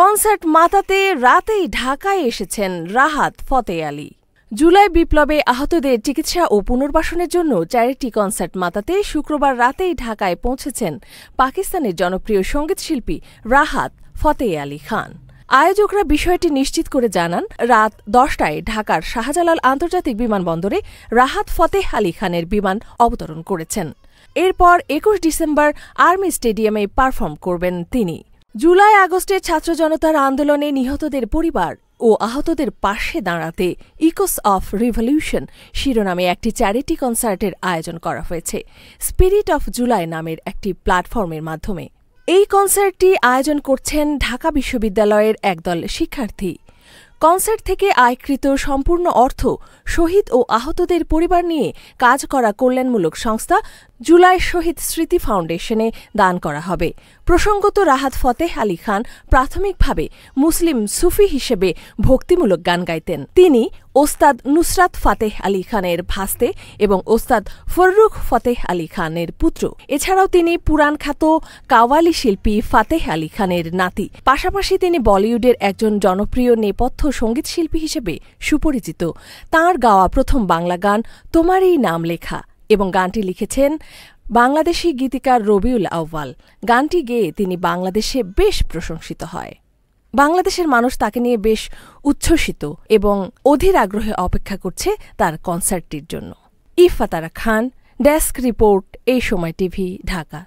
Concert মাতাতে রাতেই ঢাকায় এসেছেন রাহাত ফতেহ আলী। জুলাই বিপ্লবে আহতদের চিকিৎসা ও পুনর্বাসনের জন্য চ্যারিটি কনসার্ট মাতাতে শুক্রবার রাতেই ঢাকায় পৌঁছেছেন পাকিস্তানের জনপ্রিয় সঙ্গীতশিল্পী রাহাত ফতেহ আলী খান। আয়োজকরা বিষয়টি নিশ্চিত করে জানান, রাত ১০টায় ঢাকার শাহজালাল আন্তর্জাতিক বিমানবন্দরে রাহাত ফতেহ আলী খানের বিমান অবতরণ করেছেন। এরপর ২১ ডিসেম্বর আর্মি স্টেডিয়ামে পারফর্ম করবেন তিনি। জুলাই আগস্টের ছাত্র জনতার আন্দোলনে নিহতদের পরিবার ও আহতদের পাশে দাঁড়াতে ইকোস অফ রিভলিউশন শিরোনামে একটি চ্যারিটি কনসার্টের আয়োজন করা হয়েছে স্পিরিট অফ জুলাই নামের একটি প্ল্যাটফর্মের মাধ্যমে। এই কনসার্টটি আয়োজন করছেন ঢাকা বিশ্ববিদ্যালয়ের একদল শিক্ষার্থী। কনসার্ট থেকে আয়কৃত সম্পূর্ণ অর্থ শহীদ ও আহতদের পরিবার নিয়ে কাজ করা কল্যাণমূলক সংস্থা জুলাই শহীদ স্মৃতি ফাউন্ডেশনে দান করা হবে। প্রসঙ্গত, রাহাত ফতেহ আলী খান প্রাথমিকভাবে মুসলিম সুফি হিসেবে ভক্তিমূলক গান গাইতেন। তিনি ওস্তাদ নুসরাত ফাতেহ আলী খানের ভাস্তে এবং ওস্তাদ ফররুখ ফতেহ আলী খানের পুত্র। এছাড়াও তিনি পুরাণখ্যাত কাওয়ালি শিল্পী ফাতেহ আলী খানের নাতি। পাশাপাশি তিনি বলিউডের একজন জনপ্রিয় নেপথ্য সঙ্গীতশিল্পী হিসেবে সুপরিচিত। তাঁর গাওয়া প্রথম বাংলা গান তোমারই নাম লেখা এবং গানটি লিখেছেন বাংলাদেশি গীতিকার রবিউল আউয়াল। গানটি গেয়ে তিনি বাংলাদেশে বেশ প্রশংসিত হয়। বাংলাদেশের মানুষ তাকে নিয়ে বেশ উচ্ছ্বসিত এবং অধীর আগ্রহে অপেক্ষা করছে তার কনসার্টটির জন্য। ইফাতারা খান, ডেস্ক রিপোর্ট, এই সময় টিভি, ঢাকা।